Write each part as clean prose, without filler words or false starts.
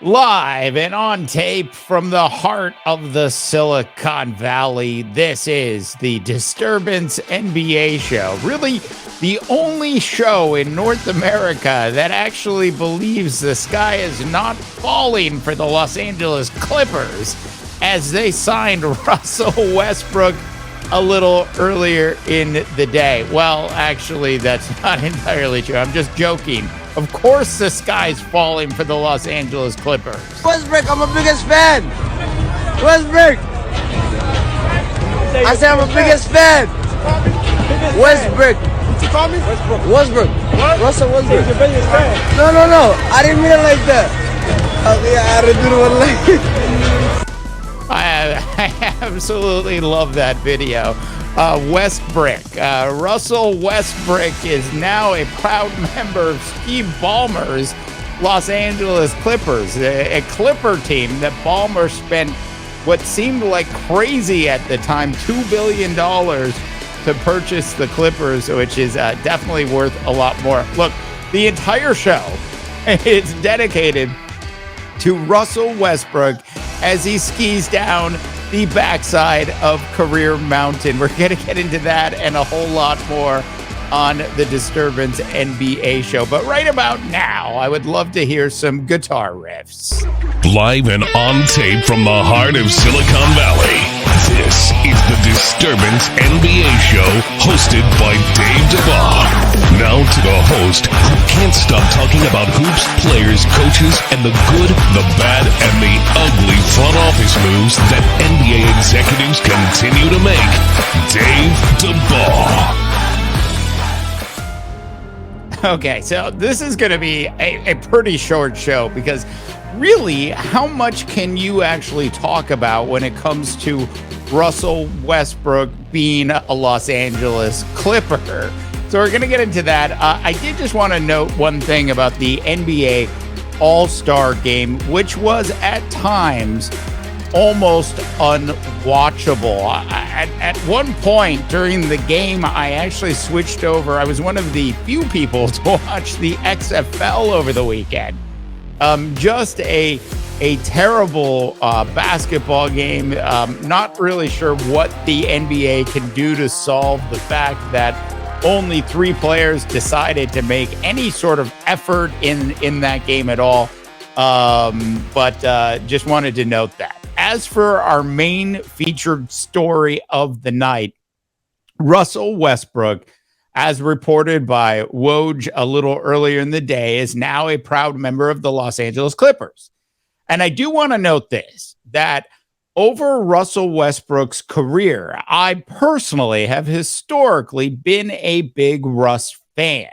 Live and on tape from the heart of the Silicon Valley, this is the Disturbance NBA show. Really, the only show in North America that actually believes the sky is not falling for the Los Angeles Clippers as they signed Russell Westbrook a little earlier in the day. Well, actually, that's not entirely true. I'm just joking. Of course the sky's falling for the Los Angeles Clippers. Westbrook, I'm a biggest fan. Westbrook. I said I'm a biggest fan. Westbrook. What you call me? Westbrook. What? Russell Westbrook. Your biggest fan. No. I didn't mean it like that. Okay, I didn't do it like I absolutely love that video. Russell Westbrook is now a proud member of Steve Ballmer's Los Angeles Clippers, a Clipper team that Ballmer spent what seemed like crazy at the time, $2 billion to purchase the Clippers, which is definitely worth a lot more. Look, the entire show is dedicated to Russell Westbrook as he skis down the backside of Career Mountain. We're going to get into that and a whole lot more on the Disturbance NBA show. But right about now, I would love to hear some guitar riffs. Live and on tape from the heart of Silicon Valley, this is the Disturbance NBA show hosted by Dave DeVaugh. Now to the host who can't stop talking about hoops, players, coaches, and the good, the bad, and the ugly front office moves that NBA executives continue to make, Dave DeVaugh. Okay, so this is going to be a pretty short show because really, how much can you actually talk about when it comes to Russell Westbrook being a Los Angeles Clipper? So we're going to get into that. I did just want to note one thing about the NBA All-Star Game, which was at times almost unwatchable. At one point during the game, I actually switched over. I was one of the few people to watch the XFL over the weekend. Just a terrible basketball game. Not really sure what the NBA can do to solve the fact that only 3 players decided to make any sort of effort in that game at all. But just wanted to note that. As for our main featured story of the night, Russell Westbrook, as reported by Woj a little earlier in the day, is now a proud member of the Los Angeles Clippers. And I do want to note this, that over Russell Westbrook's career, I personally have historically been a big Russ fan.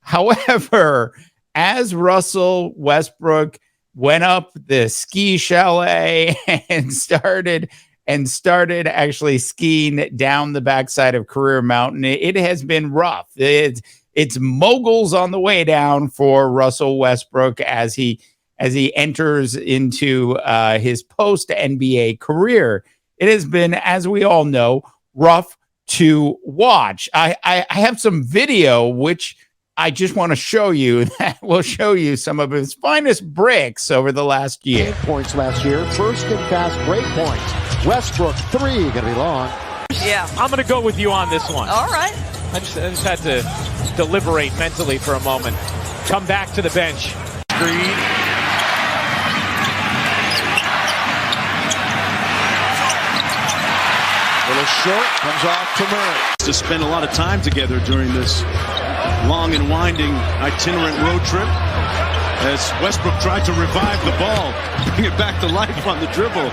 However, as Russell Westbrook went up the ski chalet and started actually skiing down the backside of Career Mountain, it has been rough. It's moguls on the way down for Russell Westbrook as he enters into his post NBA career. It has been, as we all know, rough to watch. I have some video which I just want to show you that will show you some of his finest breaks over the last year. 8 points last year. First in fast break points. Westbrook 3 going to be long. Yeah, I'm going to go with you on this one. All right. I just had to deliberate mentally for a moment. Come back to the bench. Screen. Little short, comes off to Murray. To spend a lot of time together during this long and winding itinerant road trip as Westbrook tried to revive the ball, bring it back to life on the dribble.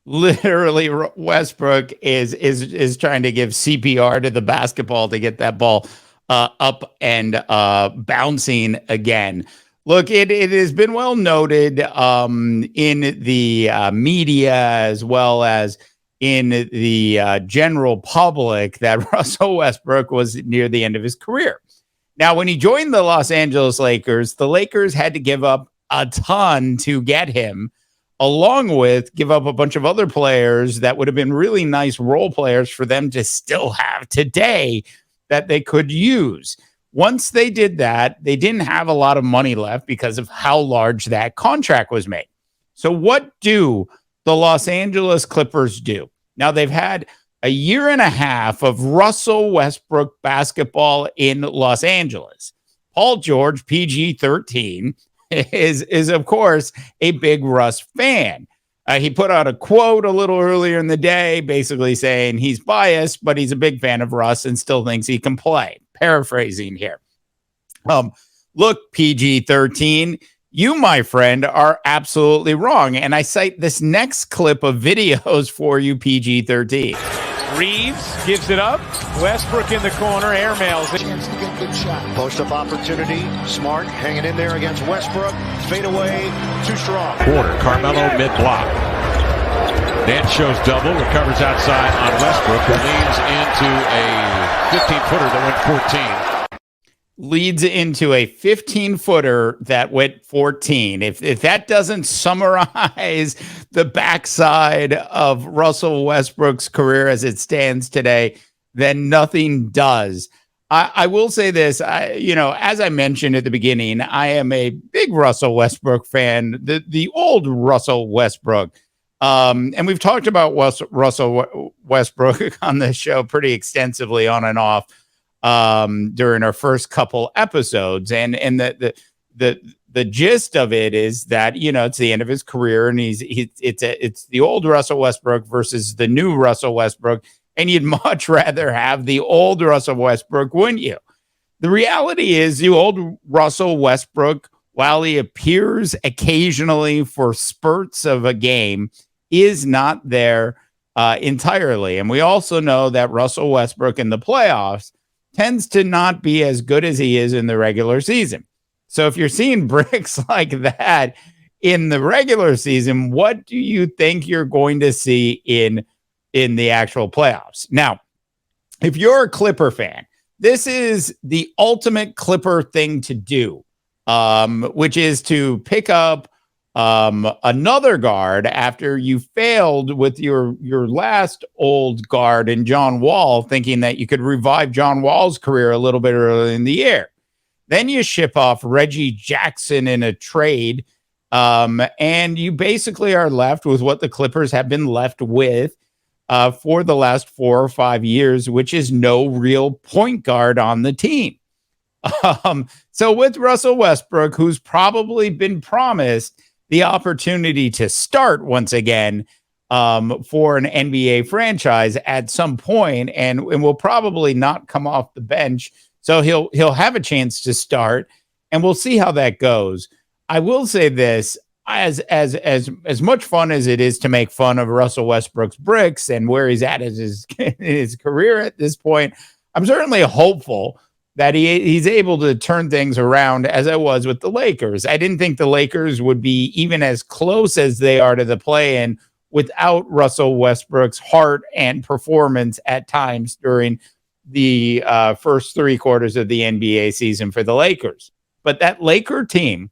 Literally, Westbrook is trying to give CPR to the basketball to get that ball up and bouncing again. Look, it has been well noted in the media as well as in the general public that Russell Westbrook was near the end of his career. Now, when he joined the Los Angeles Lakers, the Lakers had to give up a ton to get him, along with give up a bunch of other players that would have been really nice role players for them to still have today that they could use. Once they did that, they didn't have a lot of money left because of how large that contract was made. So what do the Los Angeles Clippers do? Now, they've had a year and a half of Russell Westbrook basketball in Los Angeles. Paul George, PG-13, is of course a big Russ fan. He put out a quote a little earlier in the day, basically saying he's biased, but he's a big fan of Russ and still thinks he can play. Paraphrasing here. Look, PG-13, you, my friend, are absolutely wrong. And I cite this next clip of videos for you, PG-13. Reeves gives it up. Westbrook in the corner, airmails it. Chance to get good shot. Post-up opportunity. Smart hanging in there against Westbrook. Fade away. Too strong. Quarter. Carmelo mid-block. Nance shows double. Recovers outside on Westbrook, who leans into a 15-footer that went 14. Leads into a 15-footer that went 14. If that doesn't summarize the backside of Russell Westbrook's career as it stands today, then nothing does. I will say this, as I mentioned at the beginning, I am a big Russell Westbrook fan, the old Russell Westbrook. And we've talked about Russell Westbrook on this show pretty extensively on and off during our first couple episodes, and the gist of it is that it's the end of his career, and it's the old Russell Westbrook versus the new Russell Westbrook, and you'd much rather have the old Russell Westbrook, wouldn't you? The reality is the old Russell Westbrook, while he appears occasionally for spurts of a game, is not there entirely, and we also know that Russell Westbrook in the playoffs tends to not be as good as he is in the regular season. So if you're seeing bricks like that in the regular season, what do you think you're going to see in the actual playoffs? Now, if you're a Clipper fan, this is the ultimate Clipper thing to do, which is to pick up another guard after you failed with your last old guard in John Wall, thinking that you could revive John Wall's career a little bit early in the year. Then you ship off Reggie Jackson in a trade, and you basically are left with what the Clippers have been left with for the last 4 or 5 years, which is no real point guard on the team. So with Russell Westbrook, who's probably been promised the opportunity to start once again for an NBA franchise at some point, and will probably not come off the bench. So he'll have a chance to start, and we'll see how that goes. I will say this, as much fun as it is to make fun of Russell Westbrook's bricks and where he's at in his career at this point, I'm certainly hopeful that he's able to turn things around, as I was with the Lakers. I didn't think the Lakers would be even as close as they are to the play-in without Russell Westbrook's heart and performance at times during the first 3 quarters of the NBA season for the Lakers. But that Laker team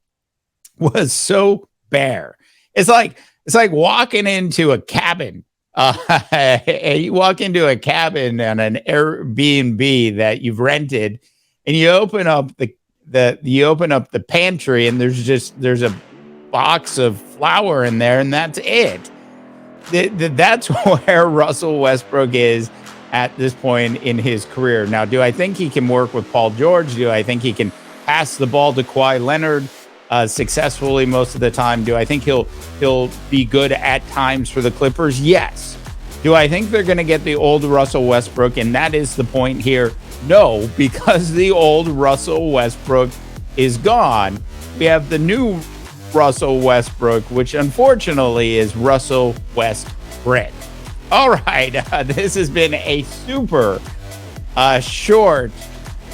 was so bare. It's like walking into a cabin. You walk into a cabin on an Airbnb that you've rented, and you open up the pantry, and there's a box of flour in there, and that's it. That's where Russell Westbrook is at this point in his career. Now, do I think he can work with Paul George? Do I think he can pass the ball to Kawhi Leonard successfully most of the time? Do I think he'll be good at times for the Clippers? Yes. Do I think they're going to get the old Russell Westbrook? And that is the point here. No, because the old Russell Westbrook is gone. We have the new Russell Westbrook, which unfortunately is Russell Westbrook. All right. This has been a super short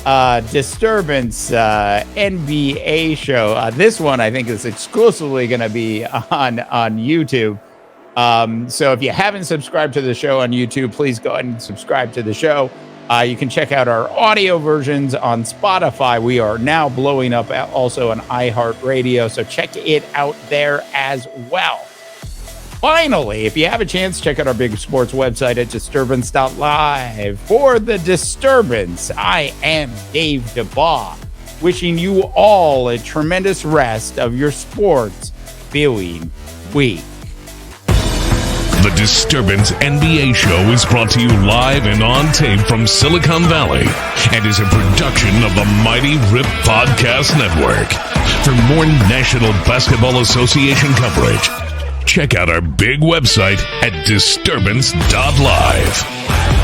disturbance NBA show. This one I think is exclusively going to be on YouTube. So if you haven't subscribed to the show on YouTube, please go ahead and subscribe to the show. You can check out our audio versions on Spotify. We are now blowing up also on iHeartRadio, so check it out there as well. finally, if you have a chance, check out our big sports website at disturbance.live. For The Disturbance, I am Dave DeBaugh, wishing you all a tremendous rest of your sports viewing week. The Disturbance NBA show is brought to you live and on tape from Silicon Valley and is a production of the Mighty Rip Podcast Network. For more National Basketball Association coverage, check out our big website at disturbance.live.